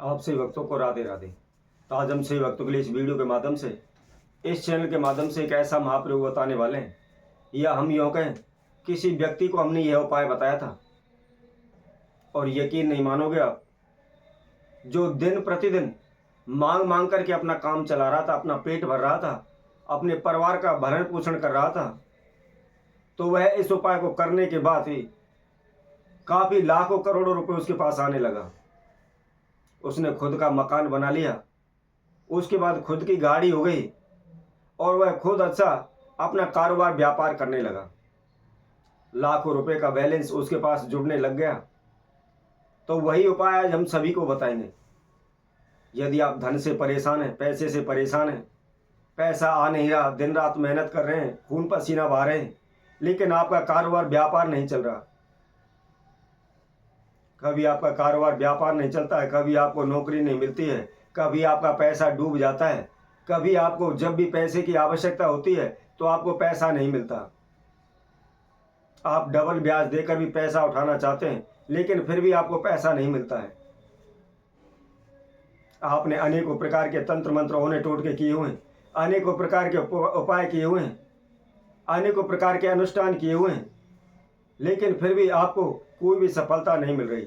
आप सभी भक्तों को राधे राधे। तो आज हम सभी भक्तों के लिए इस वीडियो के माध्यम से, इस चैनल के माध्यम से एक ऐसा महाप्रयोग बताने वाले हैं, या हम यूँ कहें किसी व्यक्ति को हमने यह उपाय बताया था और यकीन नहीं मानोगे आप, जो दिन प्रतिदिन मांग मांग करके अपना काम चला रहा था, अपना पेट भर रहा था, अपने परिवार का भरण पोषण कर रहा था, तो वह इस उपाय को करने के बाद ही काफ़ी लाखों करोड़ों रुपए उसके पास आने लगा। उसने खुद का मकान बना लिया, उसके बाद खुद की गाड़ी हो गई और वह खुद अच्छा अपना कारोबार व्यापार करने लगा। लाखों रुपए का बैलेंस उसके पास जुड़ने लग गया। तो वही उपाय आज हम सभी को बताएंगे। यदि आप धन से परेशान हैं, पैसे से परेशान हैं, पैसा आ नहीं रहा, दिन रात मेहनत कर रहे हैं, खून पसीना बहा रहे हैं, लेकिन आपका कारोबार व्यापार नहीं चल रहा, कभी आपका कारोबार व्यापार नहीं चलता है, कभी आपको नौकरी नहीं मिलती है, कभी आपका पैसा डूब जाता है, कभी आपको जब भी पैसे की आवश्यकता होती है तो आपको पैसा नहीं मिलता, आप डबल ब्याज देकर भी पैसा उठाना चाहते हैं लेकिन फिर भी आपको पैसा नहीं मिलता है। आपने अनेकों प्रकार के तंत्र मंत्र होने टोटके किए हुए हैं, अनेकों प्रकार के उपाय किए हुए हैं, अनेकों प्रकार के अनुष्ठान किए हुए हैं, लेकिन फिर भी आपको कोई भी सफलता नहीं मिल रही।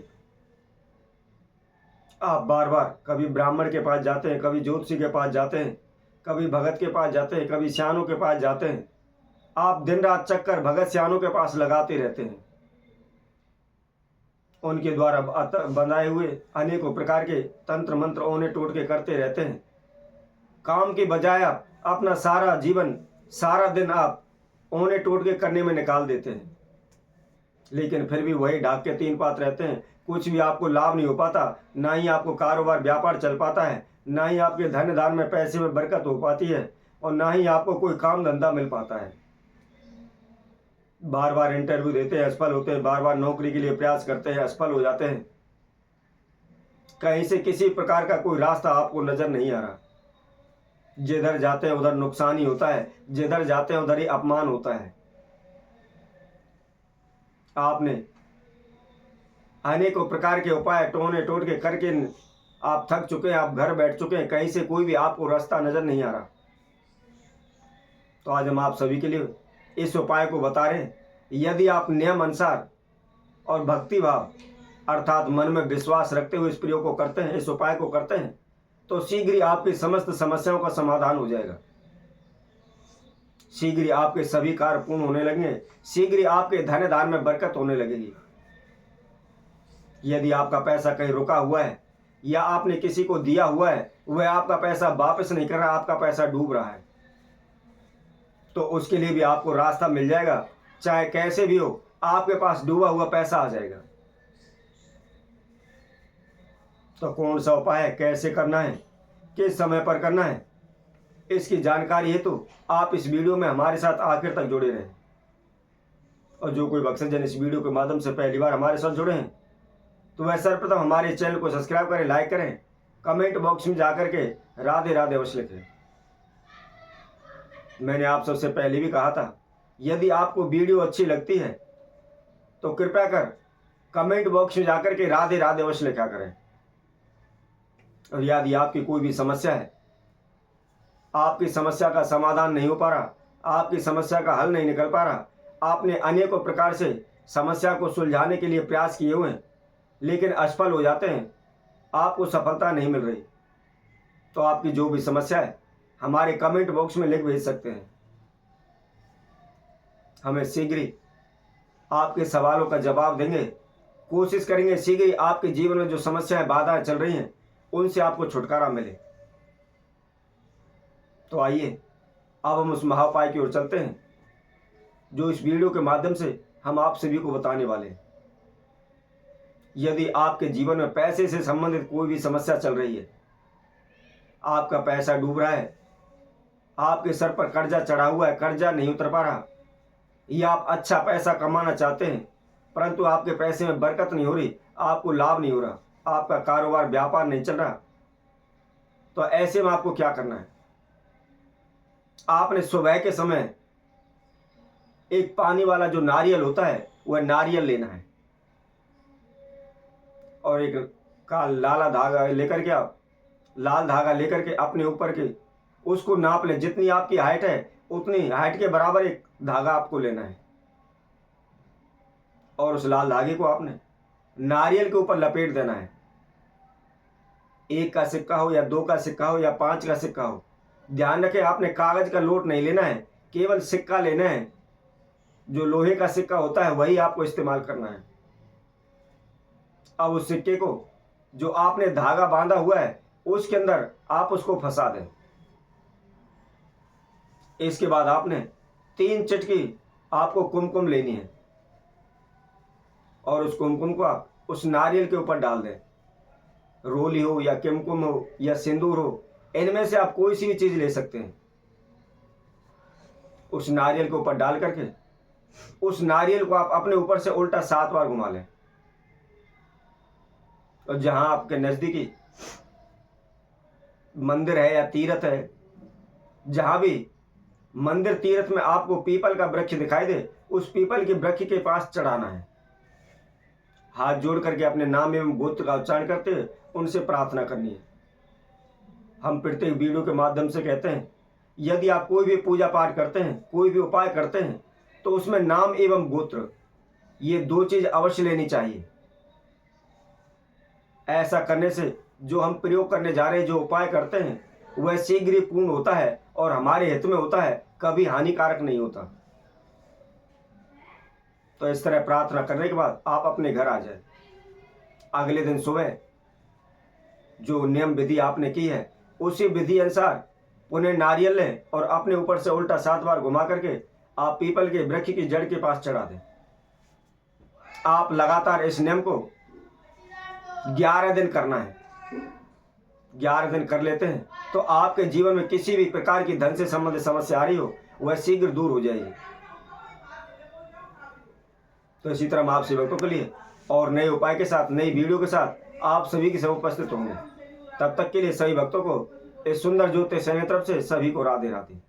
आप बार बार कभी ब्राह्मण के पास जाते हैं, कभी ज्योतिषी के पास जाते हैं, कभी भगत के पास जाते हैं, कभी सियानों के पास जाते हैं। आप दिन रात चक्कर भगत सियानों के पास लगाते रहते हैं। उनके द्वारा बनाए हुए अनेकों प्रकार के तंत्र मंत्र ओने टोटके करते रहते हैं। काम की बजाय आप अपना सारा जीवन, सारा दिन आप ओने टोटके करने में निकाल देते हैं, लेकिन फिर भी वही ढाक के तीन पात रहते हैं। कुछ भी आपको लाभ नहीं हो पाता, ना ही आपको कारोबार व्यापार चल पाता है, ना ही आपके धन दान में पैसे में बरकत हो पाती है, और ना ही आपको कोई काम धंधा मिल पाता है। बार बार इंटरव्यू देते हैं, असफल होते हैं, बार बार नौकरी के लिए प्रयास करते हैं, असफल हो जाते हैं। कहीं से किसी प्रकार का कोई रास्ता आपको नजर नहीं आ रहा। जिधर जाते हैं उधर नुकसान ही होता है, जिधर जाते हैं उधर ही अपमान होता है। आपने अनेकों प्रकार के उपाय टोने टोटके करके आप थक चुके हैं, आप घर बैठ चुके हैं, कहीं से कोई भी आपको रास्ता नजर नहीं आ रहा। तो आज हम आप सभी के लिए इस उपाय को बता रहे हैं। यदि आप नियम अनुसार और भक्ति भाव अर्थात मन में विश्वास रखते हुए इस प्रयोग को करते हैं, इस उपाय को करते हैं, तो शीघ्र ही आपकी समस्त समस्याओं का समाधान हो जाएगा। शीघ्र ही आपके सभी कार्य पूर्ण होने लगेंगे, शीघ्र ही आपके धन धान में बरकत होने लगेगी। यदि आपका पैसा कहीं रुका हुआ है या आपने किसी को दिया हुआ है, वह आपका पैसा वापस नहीं कर रहा, आपका पैसा डूब रहा है, तो उसके लिए भी आपको रास्ता मिल जाएगा। चाहे कैसे भी हो, आपके पास डूबा हुआ पैसा आ जाएगा। तो कौन सा उपाय है, कैसे करना है, किस समय पर करना है, इसकी जानकारी है तो आप इस वीडियो में हमारे साथ आखिर तक जुड़े रहें। और जो कोई भक्तजन इस वीडियो के माध्यम से पहली बार हमारे साथ जुड़े हैं, तो वह सर्वप्रथम हमारे चैनल को सब्सक्राइब करें, लाइक करें, कमेंट बॉक्स में जाकर के राधे राधे अवश्य लिखें। मैंने आप सबसे पहले भी कहा था, यदि आपको वीडियो अच्छी लगती है तो कृपया कर कमेंट बॉक्स में जाकर के राधे राधे अवश्य लिखा करें। और यदि आपकी कोई भी समस्या है, आपकी समस्या का समाधान नहीं हो पा रहा, आपकी समस्या का हल नहीं निकल पा रहा, आपने अनेकों प्रकार से समस्या को सुलझाने के लिए प्रयास किए हुए हैं लेकिन असफल हो जाते हैं, आपको सफलता नहीं मिल रही, तो आपकी जो भी समस्या है हमारे कमेंट बॉक्स में लिख भेज सकते हैं। हमें शीघ्र ही आपके सवालों का जवाब देंगे, कोशिश करेंगे शीघ्र ही आपके जीवन में जो समस्याएं बाधाएं चल रही हैं उनसे आपको छुटकारा मिले। तो आइए अब हम उस महाउपाय की ओर चलते हैं जो इस वीडियो के माध्यम से हम आप सभी को बताने वाले हैं। यदि आपके जीवन में पैसे से संबंधित कोई भी समस्या चल रही है, आपका पैसा डूब रहा है, आपके सर पर कर्जा चढ़ा हुआ है, कर्जा नहीं उतर पा रहा, या आप अच्छा पैसा कमाना चाहते हैं परंतु आपके पैसे में बरकत नहीं हो रही, आपको लाभ नहीं हो रहा, आपका कारोबार व्यापार नहीं चल रहा, तो ऐसे में आपको क्या करना है? आपने सुबह के समय एक पानी वाला जो नारियल होता है वह नारियल लेना है, और एक का लाला धागा लेकर के आप लाल धागा लेकर के अपने ऊपर के उसको नाप लें। जितनी आपकी हाइट है उतनी हाइट के बराबर एक धागा आपको लेना है और उस लाल धागे को आपने नारियल के ऊपर लपेट देना है। 1 का सिक्का हो या 2 का सिक्का हो या 5 का सिक्का हो, ध्यान रखें आपने कागज का नोट नहीं लेना है, केवल सिक्का लेना है। जो लोहे का सिक्का होता है वही आपको इस्तेमाल करना है। अब उस सिक्के को जो आपने धागा बांधा हुआ है उसके अंदर आप उसको फंसा दें। इसके बाद आपने 3 चिटकी आपको कुमकुम लेनी है और उस कुमकुम को आप उस नारियल के ऊपर डाल दें। रोली हो या कुमकुम हो या सिंदूर हो, इनमें से आप कोई सी भी चीज ले सकते हैं। उस नारियल के ऊपर डाल करके उस नारियल को आप अपने ऊपर से उल्टा 7 बार घुमा लें और जहां आपके नजदीकी मंदिर है या तीर्थ है, जहां भी मंदिर तीर्थ में आपको पीपल का वृक्ष दिखाई दे, उस पीपल के वृक्ष के पास चढ़ाना है। हाथ जोड़ करके अपने नाम एवं गोत्र का उच्चारण करते हुए उनसे प्रार्थना करनी है। हम प्रत्येक वीडियो के माध्यम से कहते हैं, यदि आप कोई भी पूजा पाठ करते हैं, कोई भी उपाय करते हैं, तो उसमें नाम एवं गोत्र ये 2 चीज अवश्य लेनी चाहिए। ऐसा करने से जो हम प्रयोग करने जा रहे हैं, जो उपाय करते हैं, वह शीघ्र ही पूर्ण होता है और हमारे हित में होता है, कभी हानिकारक नहीं होता। तो इस तरह प्रार्थना करने के बाद आप अपने घर आ जाए। अगले दिन सुबह जो नियम विधि आपने की है उसी विधि अनुसार उन्हें नारियल लें और अपने ऊपर से उल्टा 7 बार घुमा करके आप पीपल के वृक्ष की जड़ के पास चढ़ा दें। आप लगातार इस नियम को 11 दिन करना है। 11 दिन कर लेते हैं तो आपके जीवन में किसी भी प्रकार की धन से संबंधित समस्या आ रही हो वह शीघ्र दूर हो जाएगी। तो इसी तरह हम आप सेवकों के लिए और नए उपाय के साथ, नई वीडियो के साथ आप सभी के सब उपस्थित होंगे। तब तक के लिए सभी भक्तों को इस सुंदर ज्योति सेना तरफ से सभी को राधे राधे।